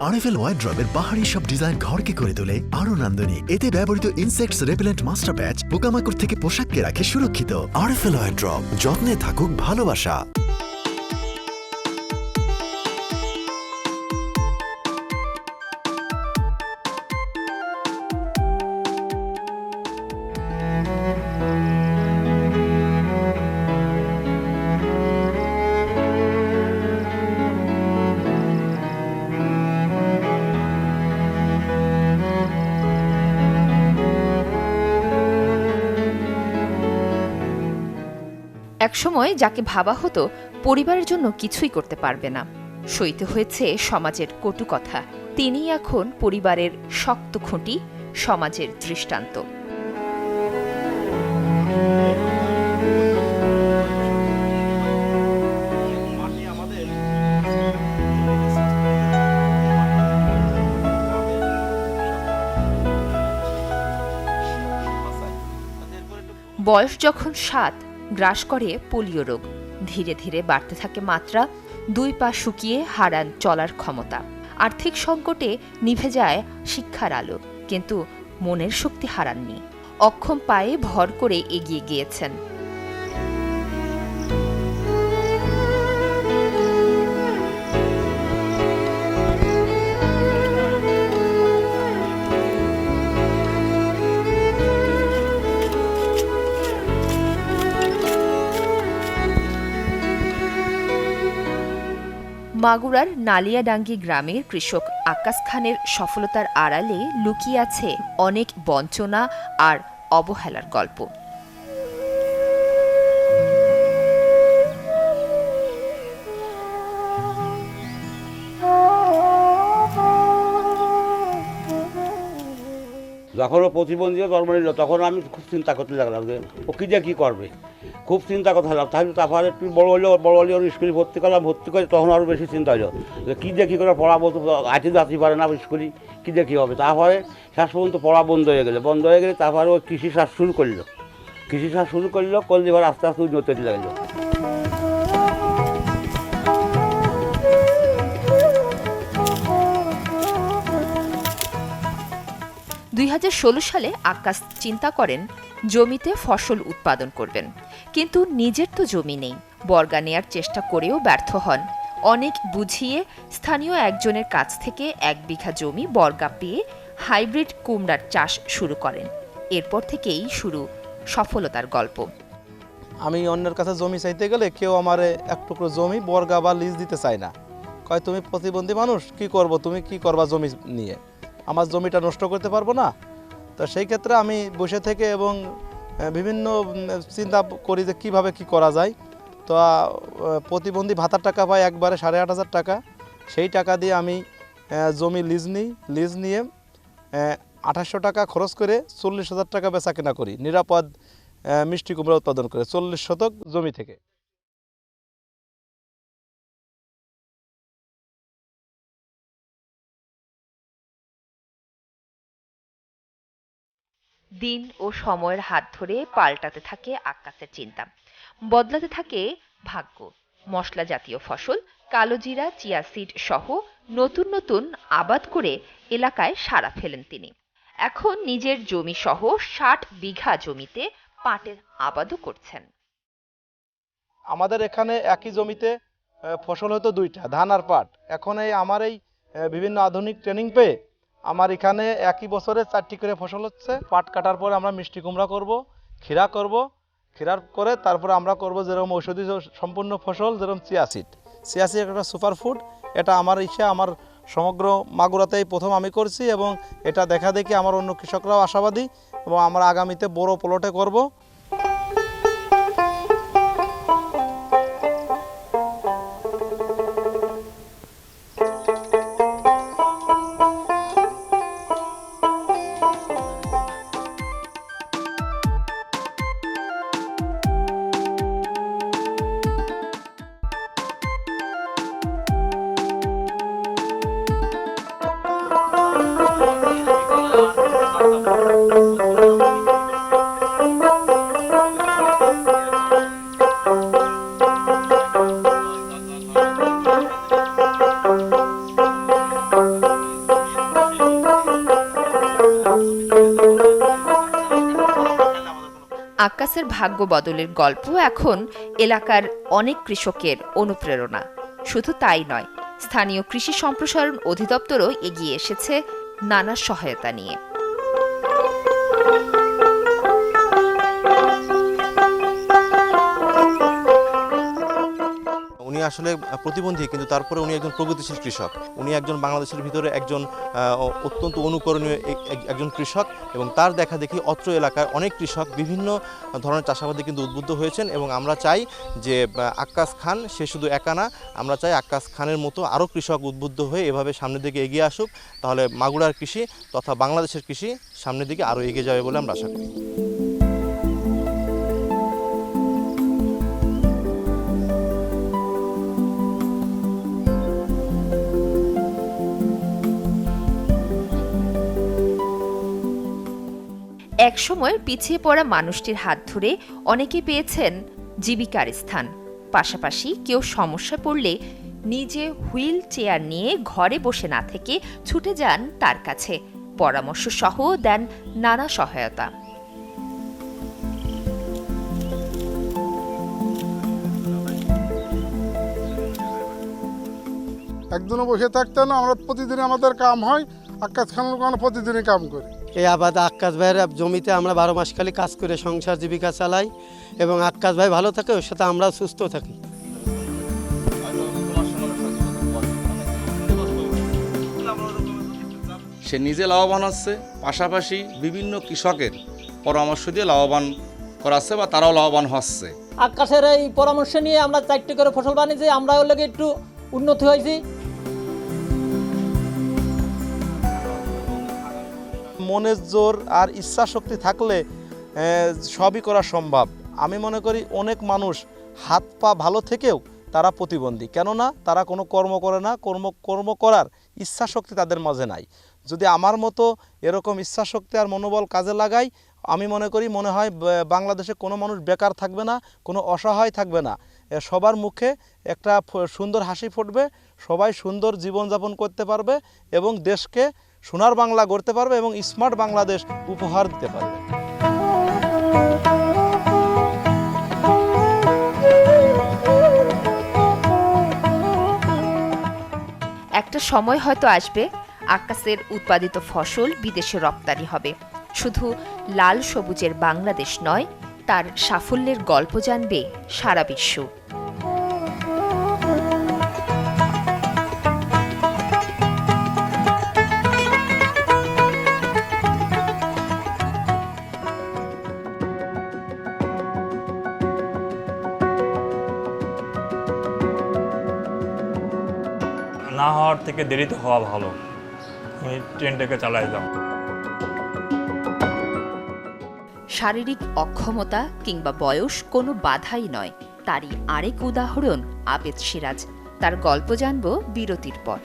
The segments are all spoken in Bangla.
আরএফএল ওয়াইড্রবের বাহারি সব ডিজাইন ঘরকে করে তোলে আরো নান্দনিক। এতে ব্যবহৃত ইনসেক্টস রেপেলেন্ট মাস্টার প্যাচ পোকামাকড় থেকে পোশাককে রাখে সুরক্ষিত। আরএফএল ওয়াইড্রব, যত্নে থাকুক ভালোবাসা। একসময় যাকে ভাবা হতো পরিবারের জন্য কিছুই করতে পারবে না, সইতে হয়েছে সমাজের কটু কথা, তিনিই এখন পরিবারের শক্ত খুঁটি, সমাজের দৃষ্টান্ত। বয়স যখন 7, গ্রাস করে পোলিও রোগ। ধীরে ধীরে বাড়তে থাকে মাত্রা, 2 পা শুকিয়ে হারান চলার ক্ষমতা। আর্থিক সংকটে নিভে যায় শিক্ষার আলো, কিন্তু মনের শক্তি হারাননি। অক্ষম পায়ে ভর করে এগিয়ে গিয়েছেন। মাগুরার নালিয়াডাঙ্গি গ্রামের কৃষক আকাশ খানের সফলতার আড়ালে লুকিয়ে আছে অনেক বঞ্চনা আর অবহেলার গল্প। যখন ও প্রতিবন্ধী জন্ম নিল তখন আমি খুব চিন্তা করতে লাগলাম যে ও কী দিয়ে কী করবে, খুব চিন্তা করতে লাগলাম। তারপরে একটু বড় হলে ওর স্কুলে ভর্তি করলাম, ভর্তি করে তখন আরও বেশি চিন্তা হলো যে কী দিয়ে কী করে পড়াবো, তো যাতে পারে না স্কুলে, কী দিয়ে কী হবে। তারপরে শেষ পর্যন্ত পড়া বন্ধ হয়ে গেলে তারপরে ও কৃষি চাষ শুরু করলো, করলে এবার আস্তে আস্তে উন্নতি হতে লাগলো। 2016 সালে আকাশ চিন্তা করেন জমিতে ফসল উৎপাদন করবেন, কিন্তু নিজের তো জমি নেই। বর্গা নেয়ার চেষ্টা করেও ব্যর্থ হন। অনেক বুঝিয়ে স্থানীয় একজনের কাছ থেকে 1 বিঘা জমি বর্গা পেয়ে হাইব্রিড কুমড়ার চাষ শুরু করেন। এরপর থেকেই শুরু সফলতার গল্প। আমি অন্যের কাছে জমি চাইতে গেলে কেউ আমারে 1 টুকরো জমি বর্গা বা লিজ দিতে চায় না, কয় তুমি প্রতিবন্ধী মানুষ, কি করব, তুমি কি করবা জমি নিয়ে, আমার জমিটা নষ্ট করতে পারবো না। তো সেই ক্ষেত্রে আমি বসে থেকে এবং বিভিন্ন চিন্তা করি যে কীভাবে কি করা যায়। তো প্রতিবন্ধী ভাতার টাকা পাই একবারে 8,500 টাকা, সেই টাকা দিয়ে আমি জমি লিজ নিয়ে 2800 টাকা খরচ করে 40,000 টাকা বেচা কেনা করি নিরাপদ মিষ্টি কুমড়া উৎপাদন করে 40 শতক জমি থেকে। দিন ও সময়ের হাত ধরে পাল্টাতে থাকে আকাশের চিন্তা, বদলাতে থাকে ভাগ্য। মশলা জাতীয় ফসল, কালোজিরা, চিয়া সিড সহ নতুন নতুন আবাদ করে এলাকায় সাড়া ফেলেন তিনি। এখন নিজের জমি সহ 60 বিঘা জমিতে পাটের আবাদও করছেন। আমাদের এখানে একই জমিতে ফসল হতো 2টা, ধান আর পাট। এখন আমার এই বিভিন্ন আধুনিক ট্রেনিং পেয়ে আমার এখানে একই বছরে 4টি করে ফসল হচ্ছে। পাট কাটার পরে আমরা মিষ্টি কুমড়া করব, ক্ষীরা করব, ক্ষীরার করে তারপরে আমরা করব যেরকম ঔষধি সম্পূর্ণ ফসল, যেরকম চিয়া সিড একটা সুপার ফুড। এটা আমার আমার সমগ্র মাগুরাতেই প্রথম আমি করছি এবং এটা দেখা দেখি আমার অন্য কৃষকরাও আশাবাদী এবং আমরা আগামীতে বড় প্লটে করব। আক্কাসের ভাগ্য বদলের গল্প এখন এলাকার অনেক কৃষকের অনুপ্রেরণা। শুধু তাই নয়, স্থানীয় কৃষি সম্প্রসারণ অধিদপ্তরও এগিয়ে এসেছে নানা সহায়তা নিয়ে। উনি আসলে প্রতিবন্ধী, কিন্তু তারপরে উনি একজন প্রগতিশীল কৃষক। উনি একজন বাংলাদেশের ভিতরে একজন অত্যন্ত অনুকরণীয় একজন কৃষক, এবং তার দেখা দেখি অত্র এলাকায় অনেক কৃষক বিভিন্ন ধরনের চাষাবাদে কিন্তু উদ্বুদ্ধ হয়েছেন। এবং আমরা চাই যে আক্কাস খান সে শুধু একা না, আমরা চাই আক্কাস খানের মতো আরও কৃষক উদ্বুদ্ধ হয়ে এভাবে সামনের দিকে এগিয়ে আসুক। তাহলে মাগুরার কৃষি তথা বাংলাদেশের কৃষি সামনের দিকে আরও এগিয়ে যাবে বলে আমরা আশা করি। একসময়ের পিছিয়ে পড়া মানুষটির হাত ধরে অনেকে পেয়েছেন জীবিকার স্থান। পাশাপাশি কেউ সমস্যায় পড়লে নিজে হুইল চেয়ার নিয়ে ঘরে বসে না থেকে ছুটে যান তার কাছে, পরামর্শ সহ দেন নানা সহায়তা। একদিনও বসে থাকতে না, আমরা প্রতিদিন আমাদের কাম হয়। আক্কাস খানের ওখানে প্রতিদিনই কাম করি। এই আবাদ আক্কাস ভাইয়ের জমিতে আমরা 12 মাস খালি কাজ করে সংসার জীবিকা চালাই, এবং আক্কাস ভাই ভালো থাকে, ওর সাথে আমরা সুস্থ থাকি। সে নিজে লাভবান হচ্ছে, পাশাপাশি বিভিন্ন কৃষকের পরামর্শ দিয়ে লাভবান করাচ্ছে বা তারাও লাভবান হচ্ছে। আক্কাসের এই পরামর্শ নিয়ে আমরা 4টি করে ফসল বানিয়েছি, আমরা ওর লগে একটু উন্নতি হয়েছি। মনের জোর আর ইচ্ছা শক্তি থাকলে সবই করা সম্ভব। আমি মনে করি অনেক মানুষ হাত পা ভালো থেকেও তারা প্রতিবন্ধী, কেননা তারা কোনো কর্ম করে না, কর্ম করার ইচ্ছা শক্তি তাদের মাঝে নাই। যদি আমার মতো এরকম ইচ্ছা শক্তি আর মনোবল কাজে লাগাই, আমি মনে হয় বাংলাদেশে কোনো মানুষ বেকার থাকবে না, কোনো অসহায় থাকবে না। সবার মুখে একটা সুন্দর হাসি ফুটবে, সবাই সুন্দর জীবনযাপন করতে পারবে এবং দেশকে সোনার বাংলা গড়তে পারবে এবং স্মার্ট বাংলাদেশ উপহার দিতে পারবে। একটা সময় হয়তো আসবে আক্কাসের উৎপাদিত ফসল বিদেশে রপ্তানি হবে। শুধু লাল সবুজের বাংলাদেশ নয়, তার সাফল্যের গল্প জানবে সারা বিশ্ব। না হওয়ার থেকে দেরিতে হওয়া ভালো। আমি ট্রেনটাকে চালাই দাও। শারীরিক অক্ষমতা কিংবা বয়স কোনো বাধাই নয়, তারই আরেক উদাহরণ আবেদ সিরাজ। তার গল্প জানব বিরতির পর।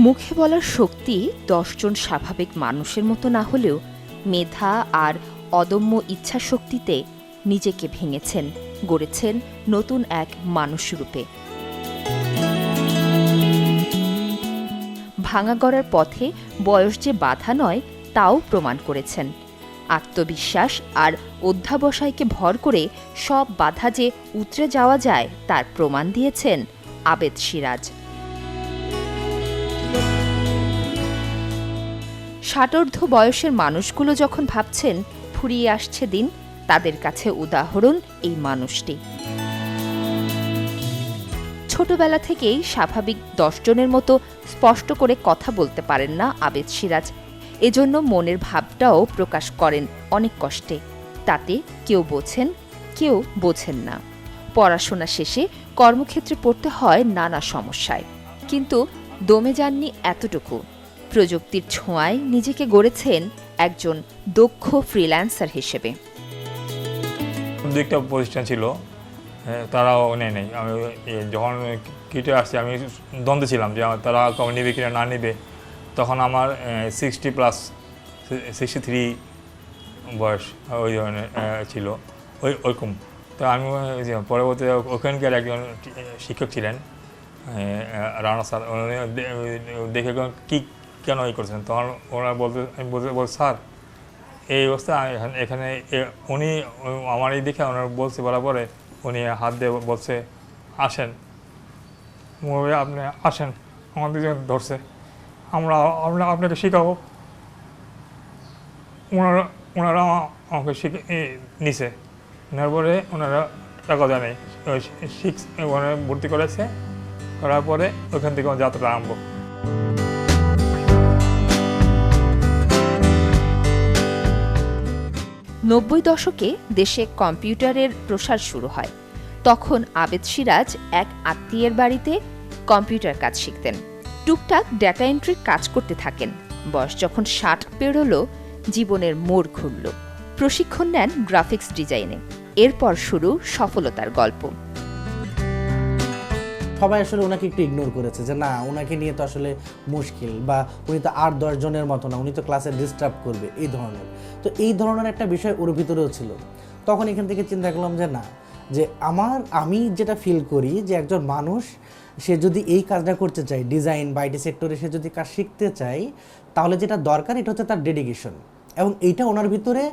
মুখে বলার শক্তি 10 জন স্বাভাবিক মানুষের মতো না হলেও মেধা আর অদম্য ইচ্ছা শক্তিতে নিজেকে ভেঙেছেন, গড়েছেন নতুন এক মানুষ রূপে। ভাঙা গড়ার পথে বয়স যে বাধা নয় তাও প্রমাণ করেছেন। আত্মবিশ্বাস আর অধ্যাবসায়কে ভর করে সব বাধা যে উতরে যাওয়া যায় তার প্রমাণ দিয়েছেন আবেদ সিরাজ। 60 বয়সের মানুষগুলো যখন ভাবছেন ফুরিয়ে আসছে দিন, তাদের কাছে উদাহরণ এই মানুষটি। ছোটবেলা থেকেই স্বাভাবিক 10 জনের মতো স্পষ্ট করে কথা বলতে পারেন না আবেদ সিরাজ। এজন্য মনের ভাবটাও প্রকাশ করেন অনেক কষ্টে। তাতে কেউ বোঝেন, কেউ বোঝেন না। পড়াশোনা শেষে কর্মক্ষেত্রে পড়তে হয় নানা সমস্যায়, কিন্তু দমে যাননি এতটুকু। প্রযুক্তির ছোঁয়ায় নিজেকে গড়েছেন একজন দক্ষ ফ্রিল্যান্সার হিসেবে। দু একটা প্রতিষ্ঠান ছিল, তারাও নেই। আমি যখন কিটে আসছি আমি দ্বন্দ্বে ছিলাম যে তারা কম নেবে কিনা না নেবে। তখন আমার 63 বয়স ওই ধরনের ছিল, ওইরকম। তো আমি পরবর্তীতে ওখানকার একজন শিক্ষক ছিলেন রানা স্যার, দেখে কী কেন করেছেন, তখন ওনারা আমি বলতে স্যার এই অবস্থা এখানে উনি আমার এই দেখে ওনারা বলার পরে উনি হাত দিয়ে বলছে আসেন আপনি আসেন, আমাদের ধরছে, আমরা আপনাকে শেখাবো। ওনারা আমাকে নিছে, নেওয়ার পরে ওনারা টাকা দেয় নেই, ওখানে ভর্তি করেছে, করার পরে ওখান থেকে আমার যাত্রা আরম্ভ। নব্বই দশকে দেশে কম্পিউটারের প্রসার শুরু হয়। তখন আবেদ সিরাজ এক আত্মীয়ের বাড়িতে কম্পিউটার কাজ শিখতেন। টুকটাক ডেটা এন্ট্রির কাজ করতে থাকেন। বয়স যখন 60 পেরোলো, জীবনের মোড় ঘুরল। প্রশিক্ষণ নেন গ্রাফিক্স ডিজাইনে। এরপর শুরু সফলতার গল্প। সবাই আসলে ওনাকে একটু ইগনোর করেছে যে না, ওনাকে নিয়ে তো আসলে মুশকিল, বা উনি তো 8-10 জনের মতো না, উনি তো ক্লাসে ডিস্টার্ব করবে, এই ধরনের। তো এই ধরনের একটা বিষয় ওর ভিতরেও ছিল। তখন এখান থেকে চিন্তা করলাম যে না, যে আমি যেটা ফিল করি যে একজন মানুষ সে যদি এই কাজটা করতে চায়, ডিজাইন বা আইটি সেক্টরে সে যদি কাজ শিখতে চায়, তাহলে যেটা দরকার এটা হচ্ছে তার ডেডিকেশন, এবং এইটা ওনার ভিতরে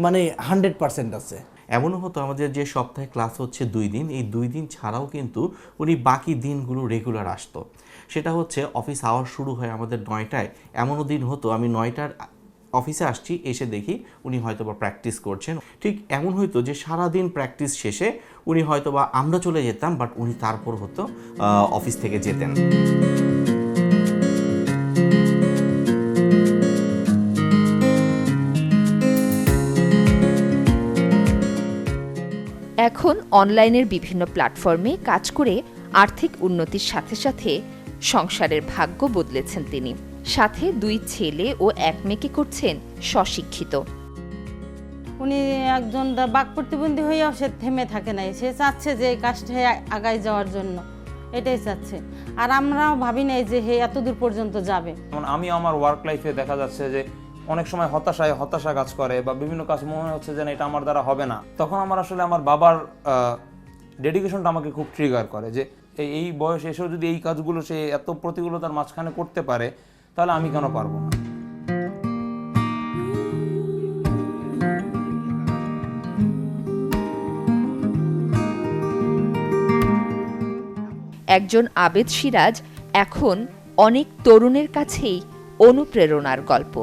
মানে 100% আছে। এমনও হতো আমাদের যে সপ্তাহে ক্লাস হচ্ছে 2 দিন, এই 2 দিন ছাড়াও কিন্তু উনি বাকি দিনগুলো রেগুলার আসতো। সেটা হচ্ছে অফিস আওয়ার শুরু হয় আমাদের 9টায়, এমনও দিন হতো আমি 9টার অফিসে আসছি, এসে দেখি উনি হয়তোবা প্র্যাকটিস করছেন। ঠিক এমন হয়তো যে সারাদিন প্র্যাকটিস শেষে উনি হয়তোবা আমরা চলে যেতাম, বাট উনি তারপর হতো অফিস থেকে যেতেন। এখন অনলাইনের বিভিন্ন প্ল্যাটফর্মে কাজ করে আর্থিক উন্নতির সাথে সাথে সংসারের ভাগ্য বদলেছেন তিনি। সাথে 2 ছেলে ও 1 মেয়েকে করছেন স্বশিক্ষিত। উনি একজন বাক প্রতিবন্ধী হয়েও সে থেমে থাকে নাই, সে চাচ্ছে যে এই কাজটা আগায় যাওয়ার জন্য, এটাই চাচ্ছে। আর আমরাও ভাবি নাই যে হে এত দূর পর্যন্ত যাবে। আমি আমার ওয়ার্ক লাইফে দেখা যাচ্ছে যে অনেক সময় হতাশা কাজ করে, বা বিভিন্ন কাজ মনে হচ্ছে যে এটা আমার দ্বারা হবে না। তখন আমার আসলে আমার বাবার ডেডিকেশনটা আমাকে খুব ট্রিগার করে যে এই বয়সে এসেও যদি এই কাজগুলো সে এত প্রতিকূলতার মাঝখানে করতে পারে, তাহলে আমি কেন পারবো না। একজন আবেদ সিরাজ এখন অনেক তরুণের কাছেই অনুপ্রেরণার গল্প।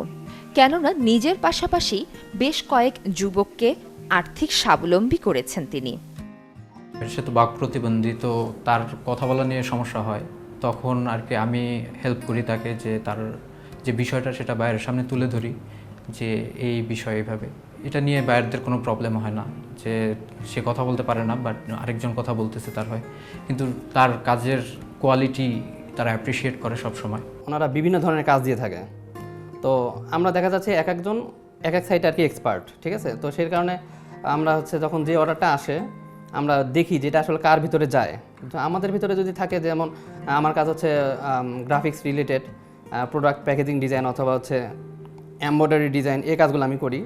কেননা নিজের পাশাপাশি বেশ কয়েক যুবককে আর্থিক স্বাবলম্বী করেছেন তিনি। সে তো বাক প্রতিবন্ধী, তো তার কথা বলা নিয়ে সমস্যা হয়, তখন আর কি আমি হেল্প করি তাকে, যে তার যে বিষয়টা সেটা বাইরের সামনে তুলে ধরি, যে এই বিষয় এইভাবে, এটা নিয়ে বাইরেদের কোনো প্রবলেম হয় না, যে সে কথা বলতে পারে না বাট আরেকজন কথা বলতেছে তার হয়, কিন্তু তার কাজের কোয়ালিটি তারা অ্যাপ্রিসিয়েট করে সব সময়। ওনারা বিভিন্ন ধরনের কাজ দিয়ে থাকে, তো আমরা দেখা যাচ্ছে এক একজন এক এক সাইডে আর কি এক্সপার্ট, ঠিক আছে। তো সেই কারণে আমরা হচ্ছে যখন যে অর্ডারটা আসে আমরা দেখি যেটা আসলে কার ভিতরে যায়। তো আমাদের ভিতরে যদি থাকে, যেমন আমার কাজ হচ্ছে graphics related, product packaging design অথবা হচ্ছে এমব্রয়ডারি ডিজাইন, এই কাজগুলো আমি করি।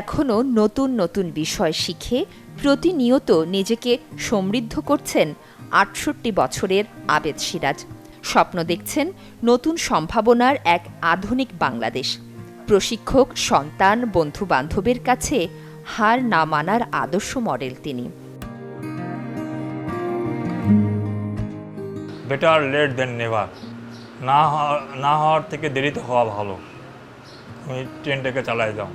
এখনও নতুন নতুন বিষয় শিখে প্রতিনিয়ত নিজেকে সমৃদ্ধ করছেন ৬৮ বছরের আবেদ সিরাজ। স্বপ্ন দেখছেন নতুন সম্ভাবনার এক আধুনিক বাংলাদেশ। প্রশিক্ষক, সন্তান, বন্ধু বান্ধবের কাছে হার না মানার আদর্শ মডেল তিনি। বেটার লেট দেন নেভার। না হওয়ার থেকে দেরিতে হওয়া ভালো। তুমি ট্রেনটাকে চালায় যাও।